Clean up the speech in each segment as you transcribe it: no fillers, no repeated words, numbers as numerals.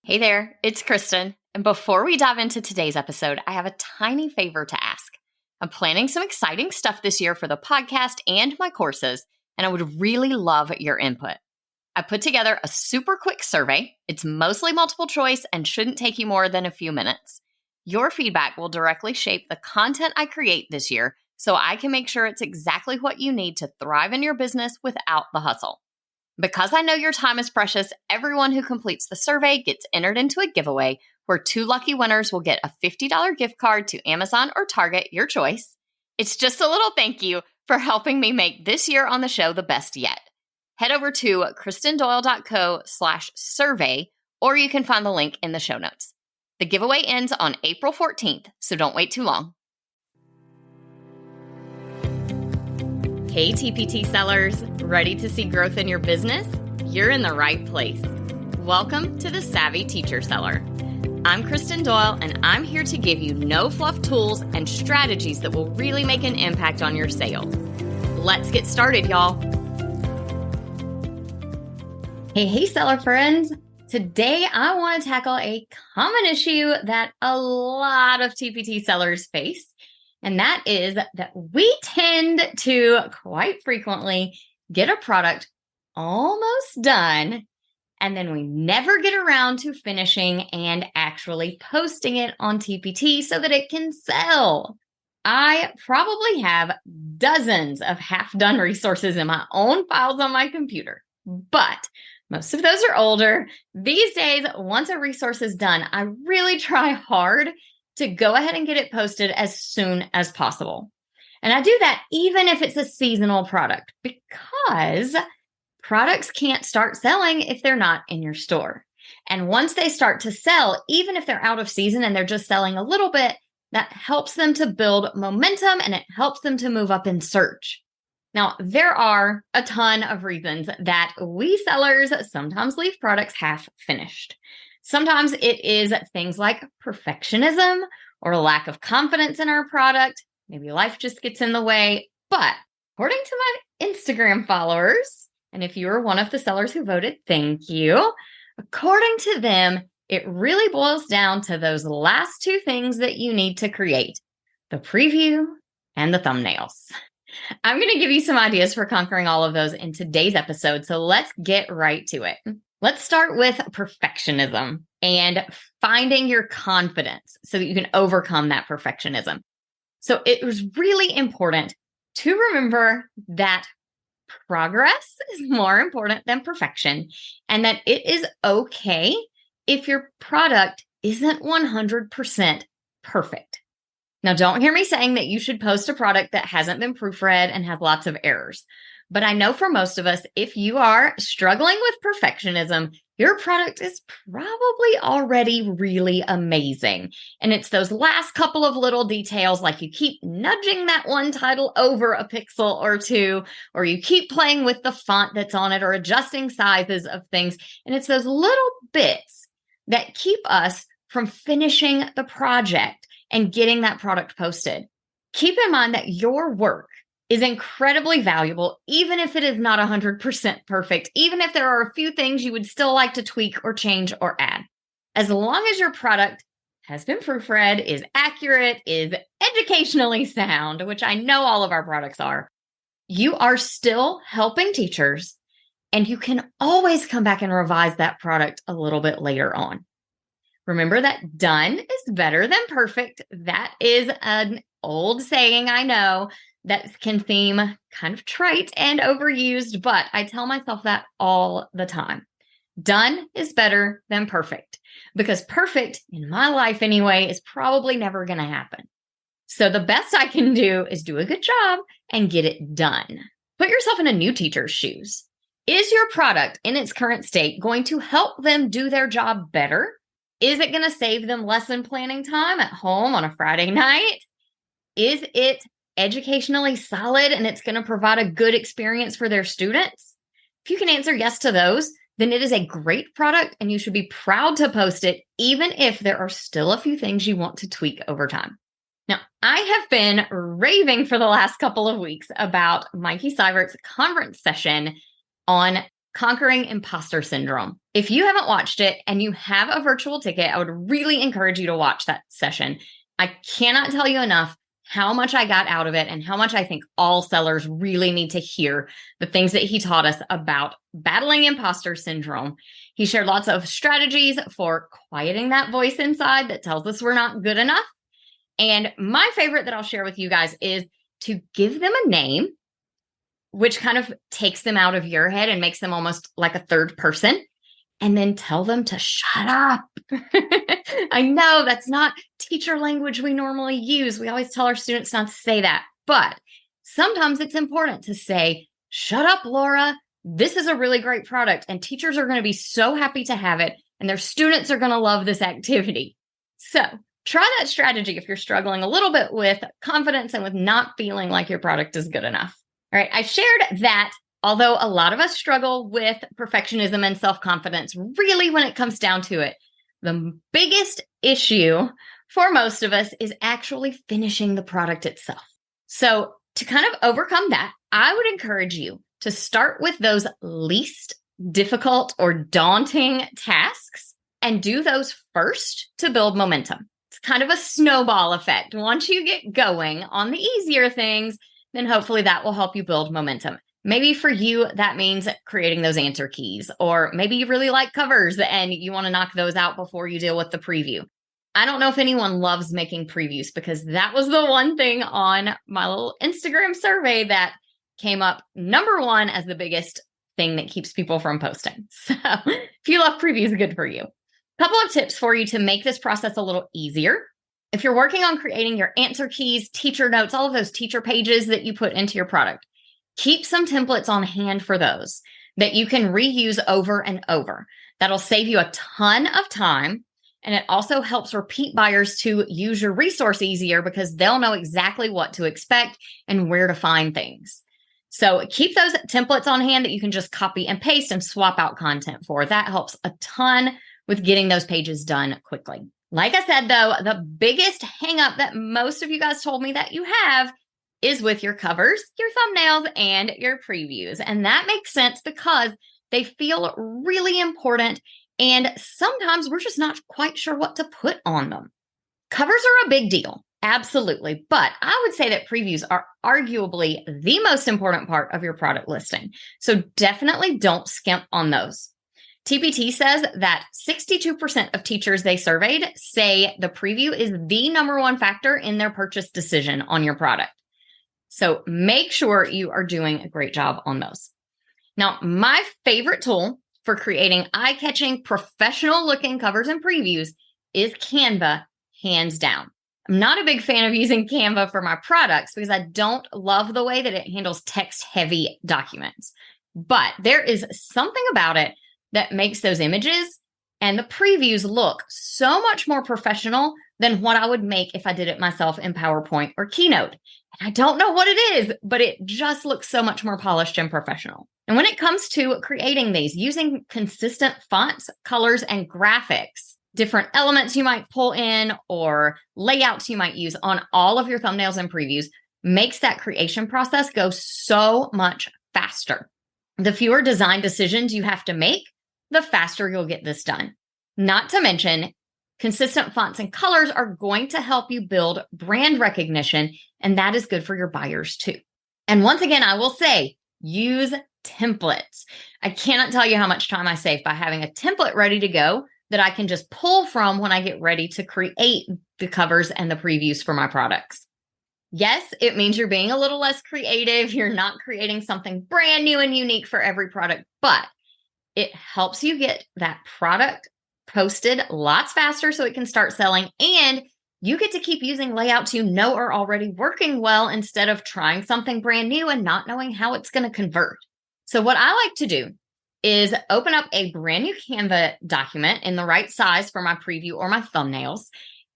Hey there, it's Kristen. And before we dive into today's episode, I have a tiny favor to ask. I'm planning some exciting stuff this year for the podcast and my courses, and I would really love your input. I put together a super quick survey. It's mostly multiple choice and shouldn't take you more than a few minutes. Your feedback will directly shape the content I create this year, so I can make sure it's exactly what you need to thrive in your business without the hustle. Because I know your time is precious, everyone who completes the survey gets entered into a giveaway where 2 lucky winners will get a $50 gift card to Amazon or Target, your choice. It's just a little thank you for helping me make this year on the show the best yet. Head over to kristendoyle.co/survey, or you can find the link in the show notes. The giveaway ends on April 14th, so don't wait too long. Hey TPT sellers, ready to see growth in your business? You're in the right place. Welcome to the Savvy Teacher Seller. I'm Kristen Doyle, and I'm here to give you no-fluff tools and strategies that will really make an impact on your sales. Let's get started, y'all. Hey, seller friends. Today, I want to tackle a common issue that a lot of TPT sellers face. And that is that we tend to quite frequently get a product almost done, and then we never get around to finishing and actually posting it on TPT so that it can sell. I probably have dozens of half-done resources in my own files on my computer, but most of those are older. These days, once a resource is done, I really try hard to go ahead and get it posted as soon as possible. And I do that even if it's a seasonal product, because products can't start selling if they're not in your store. And once they start to sell, even if they're out of season and they're just selling a little bit, that helps them to build momentum and it helps them to move up in search. Now, there are a ton of reasons that we sellers sometimes leave products half finished. Sometimes it is things like perfectionism or a lack of confidence in our product. Maybe life just gets in the way. But according to my Instagram followers, and if you were one of the sellers who voted, thank you. According to them, it really boils down to those last 2 things that you need to create: the preview and the thumbnails. I'm going to give you some ideas for conquering all of those in today's episode. So let's get right to it. Let's start with perfectionism and finding your confidence so that you can overcome that perfectionism. So it was really important to remember that progress is more important than perfection, and that it is okay if your product isn't 100% perfect. Now, don't hear me saying that you should post a product that hasn't been proofread and has lots of errors. But I know for most of us, if you are struggling with perfectionism, your product is probably already really amazing. And it's those last couple of little details, like you keep nudging that one title over a pixel or 2, or you keep playing with the font that's on it or adjusting sizes of things. And it's those little bits that keep us from finishing the project and getting that product posted. Keep in mind that your work is incredibly valuable, even if it is not 100% perfect, even if there are a few things you would still like to tweak or change or add. As long as your product has been proofread, is accurate, is educationally sound, which I know all of our products are, you are still helping teachers, and you can always come back and revise that product a little bit later on. Remember that done is better than perfect. That is an old saying, I know, that can seem kind of trite and overused, but I tell myself that all the time. Done is better than perfect, because perfect, in my life anyway, is probably never going to happen. So the best I can do is do a good job and get it done. Put yourself in a new teacher's shoes. Is your product in its current state going to help them do their job better? Is it going to save them lesson planning time at home on a Friday night? Is it educationally solid and it's going to provide a good experience for their students? If you can answer yes to those, then it is a great product and you should be proud to post it, even if there are still a few things you want to tweak over time. Now, I have been raving for the last couple of weeks about Mikey Seibert's conference session on Conquering Imposter Syndrome. If you haven't watched it and you have a virtual ticket, I would really encourage you to watch that session. I cannot tell you enough how much I got out of it and how much I think all sellers really need to hear the things that he taught us about battling imposter syndrome. He shared lots of strategies for quieting that voice inside that tells us we're not good enough. And my favorite that I'll share with you guys is to give them a name, which kind of takes them out of your head and makes them almost like a third person, and then tell them to shut up. I know that's not teacher language we normally use. We always tell our students not to say that, but sometimes it's important to say, shut up, Laura. This is a really great product, and teachers are going to be so happy to have it, and their students are going to love this activity. So try that strategy if you're struggling a little bit with confidence and with not feeling like your product is good enough. All right, I shared that although a lot of us struggle with perfectionism and self-confidence, really when it comes down to it, the biggest issue for most of us is actually finishing the product itself. So to kind of overcome that, I would encourage you to start with those least difficult or daunting tasks and do those first to build momentum. It's kind of a snowball effect. Once you get going on the easier things, then hopefully that will help you build momentum. Maybe for you, that means creating those answer keys, or maybe you really like covers and you want to knock those out before you deal with the preview. I don't know if anyone loves making previews because that was the one thing on my little Instagram survey that came up number one as the biggest thing that keeps people from posting. So if you love previews, good for you. A couple of tips for you to make this process a little easier. If you're working on creating your answer keys, teacher notes, all of those teacher pages that you put into your product, keep some templates on hand for those that you can reuse over and over. That'll save you a ton of time. And it also helps repeat buyers to use your resource easier because they'll know exactly what to expect and where to find things. So keep those templates on hand that you can just copy and paste and swap out content for. That helps a ton with getting those pages done quickly. Like I said, though, the biggest hang up that most of you guys told me that you have is with your covers, your thumbnails, and your previews. And that makes sense because they feel really important. And sometimes we're just not quite sure what to put on them. Covers are a big deal, absolutely. But I would say that previews are arguably the most important part of your product listing. So definitely don't skimp on those. TPT says that 62% of teachers they surveyed say the preview is the number one factor in their purchase decision on your product. So make sure you are doing a great job on those. Now, my favorite tool for creating eye-catching, professional-looking covers and previews is Canva, hands down. I'm not a big fan of using Canva for my products because I don't love the way that it handles text-heavy documents. But there is something about it that makes those images and the previews look so much more professional than what I would make if I did it myself in PowerPoint or Keynote. And I don't know what it is, but it just looks so much more polished and professional. And when it comes to creating these, using consistent fonts, colors, and graphics, different elements you might pull in or layouts you might use on all of your thumbnails and previews makes that creation process go so much faster. The fewer design decisions you have to make, the faster you'll get this done. Not to mention, consistent fonts and colors are going to help you build brand recognition, and that is good for your buyers too. And once again, I will say, use templates. I cannot tell you how much time I save by having a template ready to go that I can just pull from when I get ready to create the covers and the previews for my products. Yes, it means you're being a little less creative. You're not creating something brand new and unique for every product, but it helps you get that product posted lots faster so it can start selling, and you get to keep using layouts you know are already working well instead of trying something brand new and not knowing how it's going to convert. So what I like to do is open up a brand new Canva document in the right size for my preview or my thumbnails,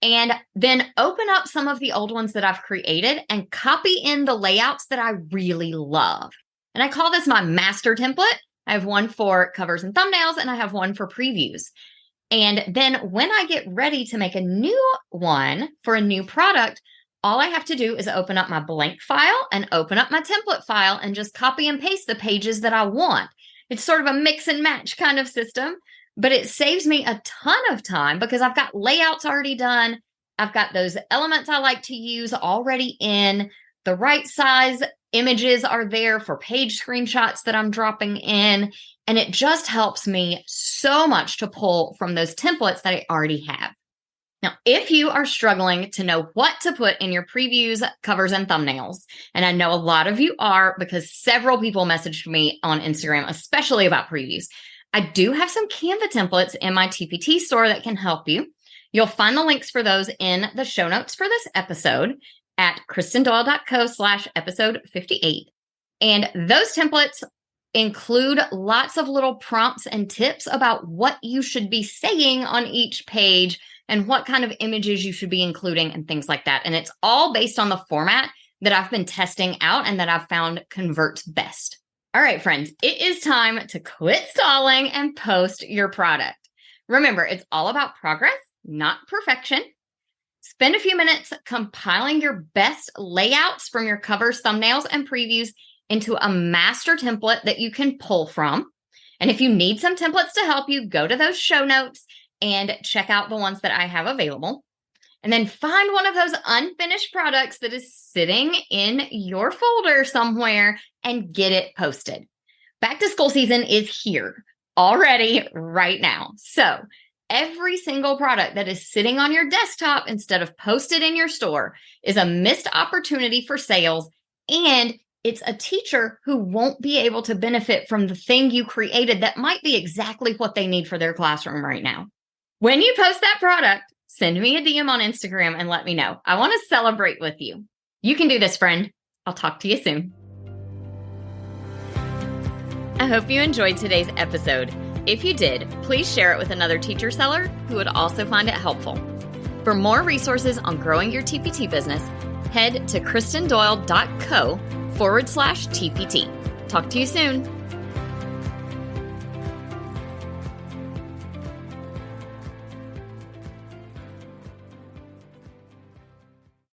and then open up some of the old ones that I've created and copy in the layouts that I really love. And I call this my master template. I have one for covers and thumbnails, and I have one for previews. And then when I get ready to make a new one for a new product, all I have to do is open up my blank file and open up my template file and just copy and paste the pages that I want. It's sort of a mix and match kind of system, but it saves me a ton of time because I've got layouts already done. I've got those elements I like to use already in. The right size images are there for page screenshots that I'm dropping in. And it just helps me so much to pull from those templates that I already have. Now, if you are struggling to know what to put in your previews, covers, and thumbnails, and I know a lot of you are because several people messaged me on Instagram, especially about previews, I do have some Canva templates in my TPT store that can help you. You'll find the links for those in the show notes for this episode at kristendoyle.co/episode 58. And those templates include lots of little prompts and tips about what you should be saying on each page and what kind of images you should be including and things like that. And it's all based on the format that I've been testing out and that I've found converts best. All right, friends, it is time to quit stalling and post your product. Remember, it's all about progress, not perfection. Spend a few minutes compiling your best layouts from your covers, thumbnails, and previews into a master template that you can pull from. And if you need some templates to help you, go to those show notes and check out the ones that I have available. And then find one of those unfinished products that is sitting in your folder somewhere and get it posted. Back to school season is here already right now. So every single product that is sitting on your desktop instead of posted in your store is a missed opportunity for sales, and it's a teacher who won't be able to benefit from the thing you created that might be exactly what they need for their classroom right now. When you post that product, send me a DM on Instagram and let me know. I want to celebrate with you. You can do this, friend. I'll talk to you soon. I hope you enjoyed today's episode. If you did, please share it with another teacher seller who would also find it helpful. For more resources on growing your TPT business, head to kristendoyle.co/TPT. Talk to you soon.